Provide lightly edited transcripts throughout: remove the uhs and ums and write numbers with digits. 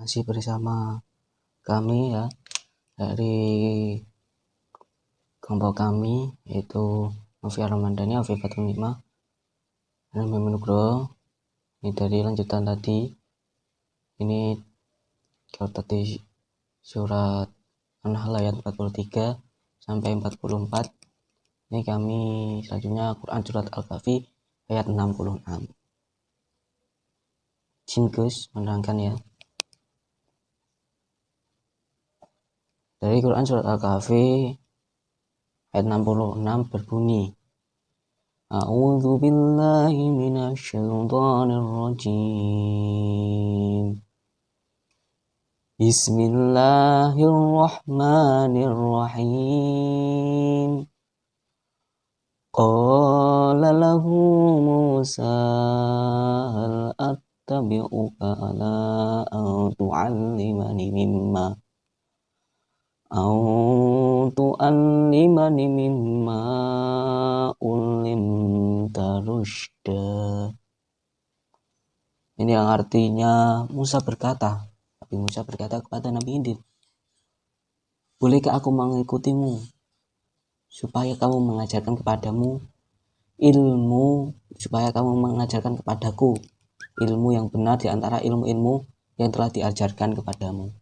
Masih bersama kami ya dari kelompok kami, yaitu Novia Ramadhani, Afifatul Nikmah, dan Mimun Nugroho. Ini dari lanjutan tadi. Ini kalau tadi surat An-Nahl ayat 43 sampai 44. Ini kami selanjutnya Quran surat Al-Kahfi ayat 66. Singkus menerangkan ya. Dari Quran surat Al-Kahfi ayat 66 berbunyi, A'udzu billahi minasyaitonir rajim. Bismillahirrahmanirrahim. Qala lahu Musa hal attabi'uka ala an tu'allimani mimma ulimta rusyda. Ini yang artinya Nabi Musa berkata kepada Nabi Khidir, bolehkah aku mengikutimu supaya kamu mengajarkan kepadamu ilmu, supaya kamu mengajarkan kepadaku ilmu yang benar di antara ilmu-ilmu yang telah diajarkan kepadamu.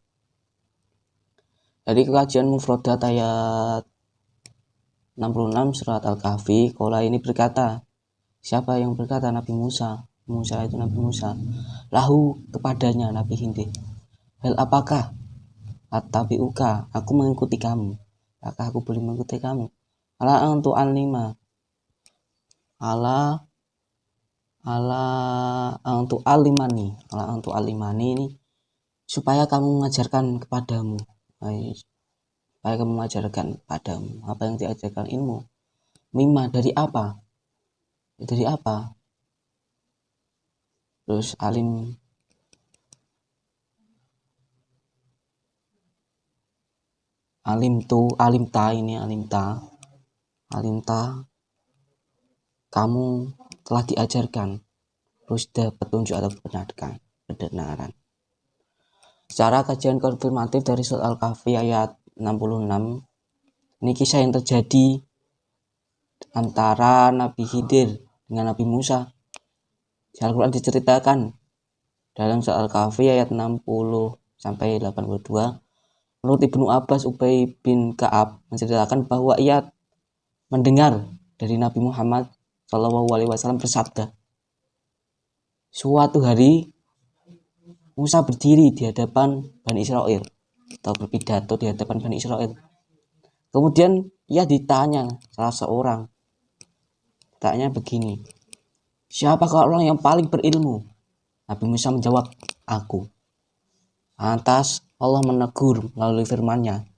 Dari kajian mufradat ayat 66 surat Al-Kahfi, Qala ini berkata, siapa yang berkata? Nabi Musa. Musa itu Nabi Musa. Lahu kepadanya Nabi Khidir. Hal apakah? Attabi'uka, aku mengikuti kamu. Apakah aku boleh mengikuti kamu? Ala antu alima. Ala antu alimani. Ala antu alimani ini supaya kamu mengajarkan kepadamu. Supaya kamu mengajarkan padamu apa yang diajarkan ilmu. Mimma, dari apa? Dari apa? Terus alimta kamu telah diajarkan rusda, petunjuk atau kebenaran. Secara kajian konfirmatif dari surat Al-Kahfi ayat 66, ini kisah yang terjadi antara Nabi Khidir dengan Nabi Musa. Di Al-Quran diceritakan dalam surat Al-Kahfi ayat 60 sampai 82. Menurut Ibnu Abbas, Ubay bin Ka'ab menceritakan bahwa ia mendengar dari Nabi Muhammad SAW bersabda, suatu hari Musa berdiri di hadapan Bani Israel atau berpidato di hadapan Bani Israel. Kemudian ia ditanya salah seorang, tanya begini, siapakah orang yang paling berilmu? Nabi Musa menjawab, aku. Lantas Allah menegur melalui firman-Nya,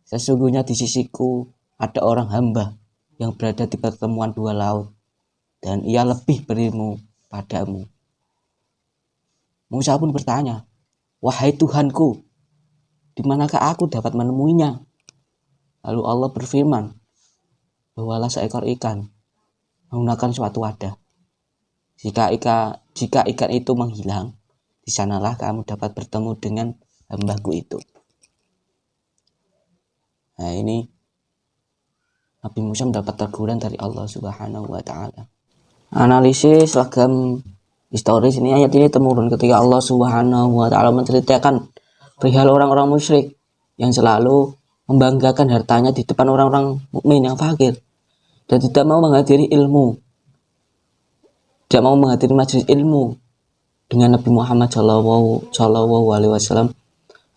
sesungguhnya di sisiku ada orang hamba yang berada di pertemuan dua laut, dan ia lebih berilmu padamu. Musa pun bertanya, wahai Tuhanku, di manakah aku dapat menemuinya? Lalu Allah berfirman, bawalah seekor ikan menggunakan suatu wadah. Jika ikan itu menghilang, di sanalah kamu dapat bertemu dengan hambaku itu. Nah, ini Nabi Musa mendapat teguran dari Allah Subhanahu wa Ta'ala. Analisis ragam historis ini, ayat ini temurun ketika Allah Subhanahu wa Ta'ala menceritakan perihal orang-orang musyrik yang selalu membanggakan hartanya di depan orang-orang mukmin yang fakir dan tidak mau menghadiri ilmu, tidak mau menghadiri majelis ilmu dengan Nabi Muhammad Shallallahu Alaihi Wasallam,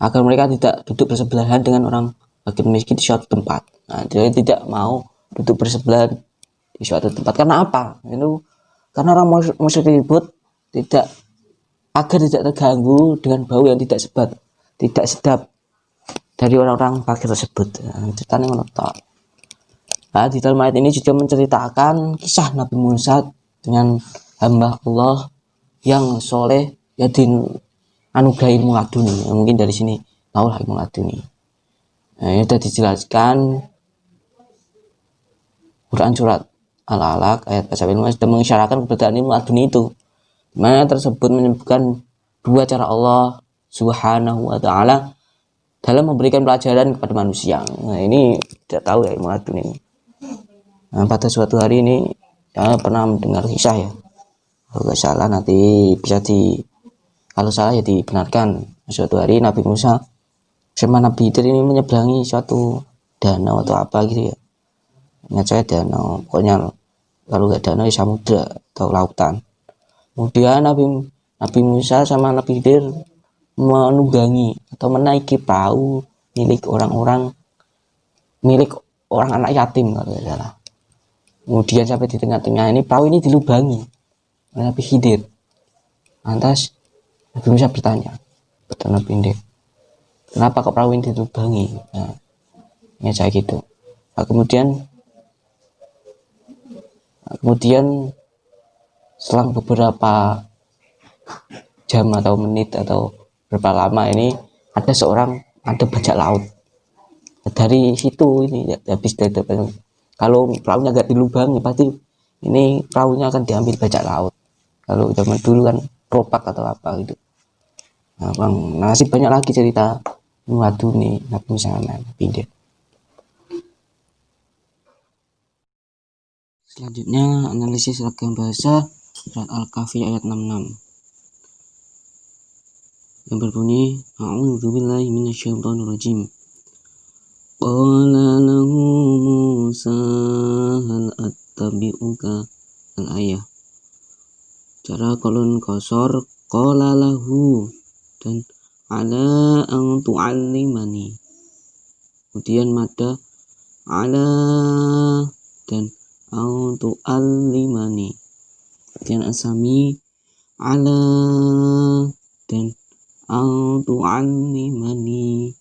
agar mereka tidak duduk bersebelahan dengan orang fakir miskin di suatu tempat. Nah, dia tidak mau duduk bersebelahan di suatu tempat. Karena apa? Itu karena orang musyrik tersebut agar tidak terganggu dengan bau yang tidak sedap dari orang-orang fakir tersebut. Ceritanya menonton. Nah, di dalam ayat ini juga menceritakan kisah Nabi Musa dengan hamba Allah yang soleh, ya anugerah ilmu laduni. Mungkin dari sini tahu ilmu laduni. Nah, ini sudah dijelaskan Quran surat Al-Alaq ayat 45 sudah mengisyaratkan keberadaan ilmu laduni itu, mana tersebut menyebutkan dua cara Allah Subhanahu wa ta'ala dalam memberikan pelajaran kepada manusia. Nah, ini tidak tahu ya ilmu ladun ini. Nah, pada suatu hari ini saya pernah mendengar kisah ya, kalau nggak salah nanti bisa kalau salah ya dibenarkan. Suatu hari Nabi Musa sama Nabi Khidir ini menyeberangi suatu danau atau apa gitu ya, ingat saya danau, pokoknya kalau nggak danau ya samudra atau lautan. Kemudian Nabi Musa sama Nabi Khidir menunggangi atau menaiki perahu milik orang anak yatim kalau tidak salah. Kemudian sampai di tengah-tengah ini perahu ini dilubangi oleh Nabi Khidir. Lantas Nabi Musa bertanya kepada Nabi Khidir, kenapa kok perahu ini dilubangi? Nah, ya saya gitu. Nah, kemudian selang beberapa jam atau menit atau berapa lama ini ada bajak laut dari situ ini habis dari kalau perahunya nggak dilubangi pasti ini perahunya akan diambil bajak laut. Kalau zaman dulu kan ropak atau apa gitu. Nah, bang, masih banyak lagi cerita Nuhadu nih Nabi Musa Nabi Khidir. Selanjutnya analisis ragam bahasa surat Al-Kahfi ayat 66 yang berbunyi A'udzu billahi minasyaitonir rajim. Qala lahu Musa hal attabi'uka al-ayah. Cara kolon kosor qala lahu dan ala an tu'allimani. Kemudian mada ala dan an tu'allimani. Kemudian asami ala dan an tu'allimani.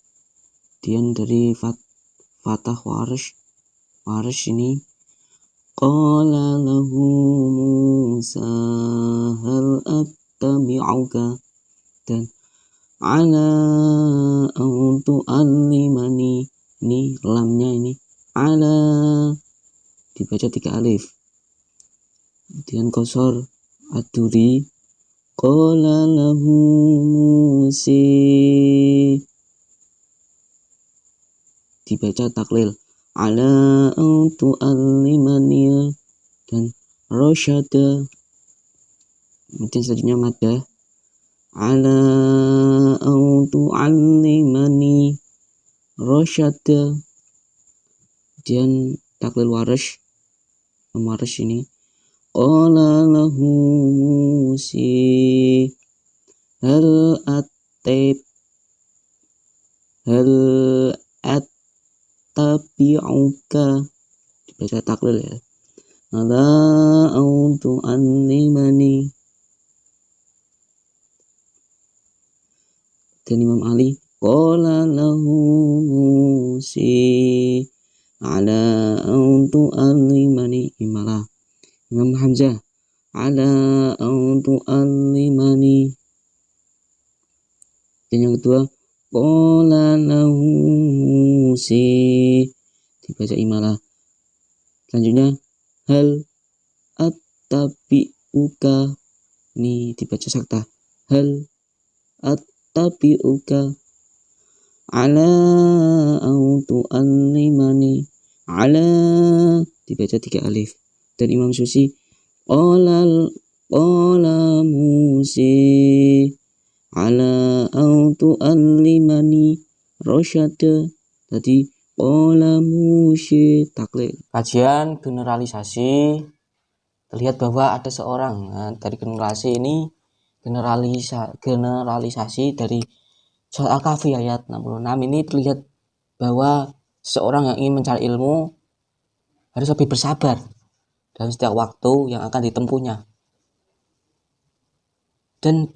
Kemudian dari Fatah Warsh ini qala lahu Musa hal attabi'uka dan ala an tu'allimani. Ini lamnya ini ala dibaca 3 alif. Kemudian kosor aduri qala lahu Musa dibaca taklil ala an tu'allimani dan rosyada. Kemudian selanjutnya madah ala an tu'allimani rosyada. Kemudian taklil Warsh ini qala lahu Musa hal attabi'uka dibaca taklil ya ala an tu'allimani. Dan Imam Ali qala lahu Musa ala an tu'allimani imalah. Imam Hamzah ala an tu'allimani. Dan yang kedua qala lahu Musa dibaca imalah. Selanjutnya hal attabi'uka ini dibaca sakta hal attabi'uka ala an tu'allimani ala dibaca 3 alif. Dan Imam Susi qala Musa ala an tu'allimani rosyada. Tadi qala Musa taklil. Kajian generalisasi terlihat bahwa ada seorang dari generasi ini generalisasi dari surat Al-Kahfi ayat 66 ini terlihat bahwa seorang yang ingin mencari ilmu harus lebih bersabar dalam setiap waktu yang akan ditempuhnya dan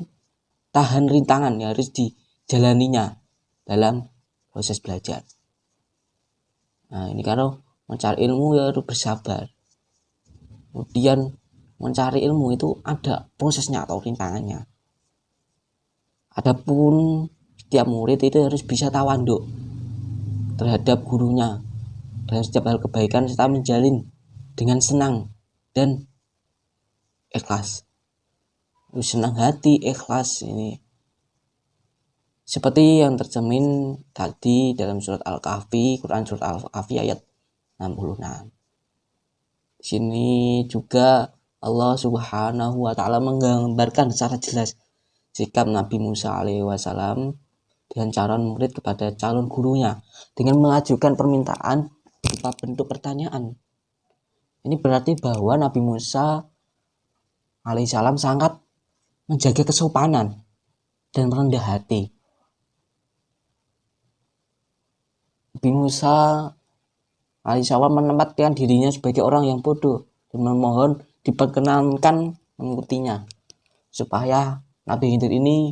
tahan rintangan yang harus dijalaninya dalam proses belajar. Nah, ini kalau mencari ilmu ya harus bersabar. Kemudian mencari ilmu itu ada prosesnya atau rintangannya. Adapun setiap murid itu harus bisa tawaduk terhadap gurunya dalam setiap hal kebaikan serta menjalin dengan senang dan ikhlas. Senang hati, ikhlas ini seperti yang tercermin tadi dalam surat Al-Kahfi, Quran surat Al-Kahfi ayat 66. Di sini juga Allah Subhanahu wa taala menggambarkan secara jelas sikap Nabi Musa alaihi wasallam dengan calon murid kepada calon gurunya dengan mengajukan permintaan berupa bentuk pertanyaan. Ini berarti bahwa Nabi Musa alaihissalam sangat menjaga kesopanan dan merendah hati. Nabi Musa alaihissalam menempatkan dirinya sebagai orang yang bodoh dan memohon diperkenankan mengikutinya, supaya Nabi Khidir ini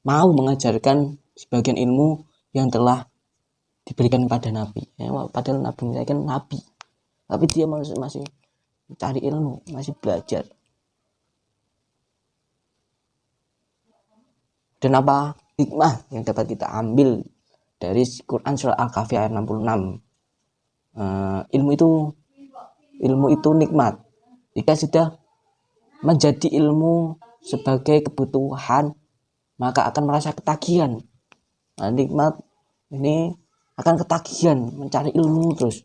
mau mengajarkan sebagian ilmu yang telah diberikan kepada Nabi. Padahal Nabi Musa kan Nabi, tapi dia masih mencari ilmu, masih belajar. Dan apa hikmah yang dapat kita ambil dari Quran surah Al-Kahfi ayat 66? Ilmu itu nikmat. Jika sudah menjadi ilmu sebagai kebutuhan, maka akan merasa ketagihan. Nikmat ini akan ketagihan mencari ilmu terus.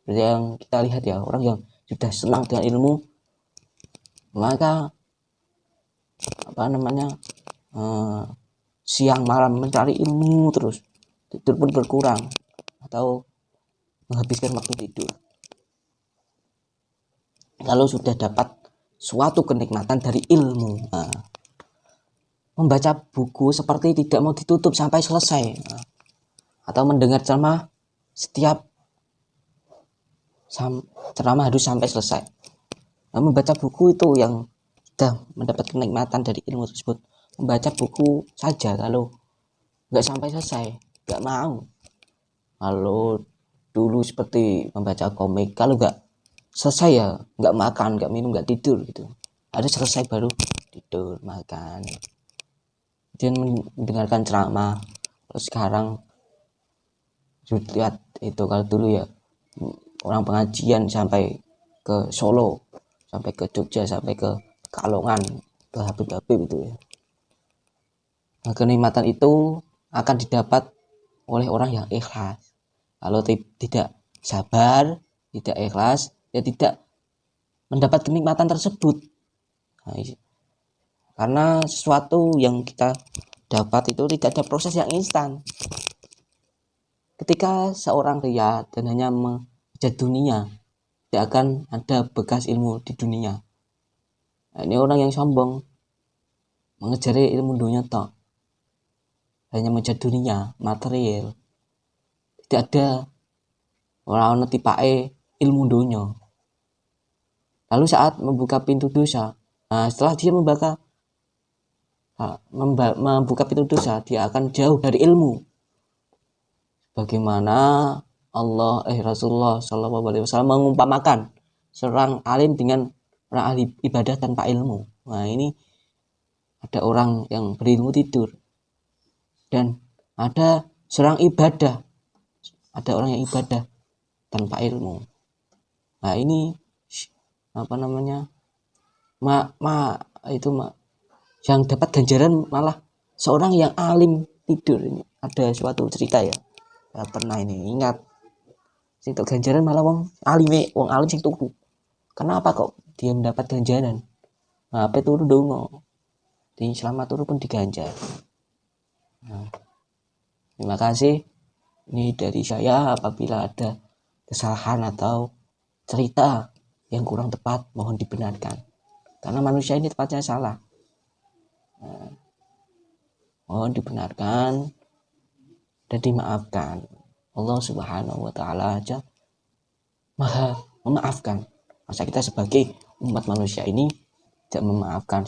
Seperti yang kita lihat ya, orang yang sudah senang dengan ilmu, maka siang malam mencari ilmu terus, tidur pun berkurang atau menghabiskan waktu tidur. Kalau sudah dapat suatu kenikmatan dari ilmu, membaca buku seperti tidak mau ditutup sampai selesai, atau mendengar ceramah setiap ceramah harus sampai selesai. Membaca buku itu yang sudah mendapat kenikmatan dari ilmu tersebut. Membaca buku saja kalau nggak sampai selesai, nggak mau. Kalau dulu seperti membaca komik, kalau nggak selesai ya nggak makan, nggak minum, nggak tidur gitu. Harus selesai baru tidur, makan. Dia mendengarkan ceramah. Kalau sekarang lihat itu, kalau dulu ya orang pengajian sampai ke Solo, sampai ke Jogja, sampai ke Kalongan, ke Habib-habib itu ya. Nah, kenikmatan itu akan didapat oleh orang yang ikhlas. Kalau tidak sabar, tidak ikhlas, ya tidak mendapat kenikmatan tersebut. Nah, karena sesuatu yang kita dapat itu tidak ada proses yang instan. Ketika seorang ria dan hanya mengejar dunia, tidak akan ada bekas ilmu di dunia. Nah, ini orang yang sombong, mengejar ilmu dunia tok, hanya mengejar dunia, material. Tidak ada orang tipake ilmu dunia. Lalu saat membuka pintu dosa, setelah dia membuka pintu dosa, dia akan jauh dari ilmu. Bagaimana Rasulullah SAW mengumpamakan seorang alim dengan orang ahli ibadah tanpa ilmu. Nah, ini ada orang yang berilmu tidur dan ada seorang ibadah, ada orang yang ibadah tanpa ilmu. Nah, ini yang dapat ganjaran malah seorang yang alim tidur. Ini ada suatu cerita ya, pernah ini ingat, sing tok ganjaran malah wong alim sing turu. Kenapa kok dia mendapat ganjaran? Nah, apa turu dongo di selamat turu pun diganjar. Nah, terima kasih. Ini dari saya. Apabila ada kesalahan atau cerita yang kurang tepat, mohon dibenarkan, karena manusia ini tepatnya salah. Mohon dibenarkan dan dimaafkan. Allah Subhanahu wa taala aja Maha memaafkan. Masa kita sebagai umat manusia ini tidak memaafkan,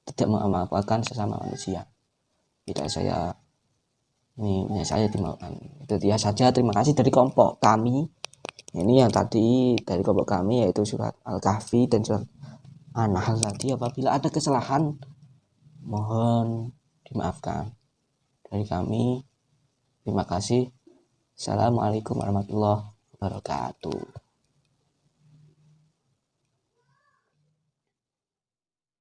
tidak memaafkan sesama manusia. Tidak saya dimaafkan. Itu dia saja. Terima kasih dari kelompok kami. Ini yang tadi dari kelompok kami, yaitu surat Al-Kahfi dan surat An-Nahl tadi. Apabila ada kesalahan, mohon dimaafkan. Dari kami, terima kasih. Assalamualaikum warahmatullahi wabarakatuh.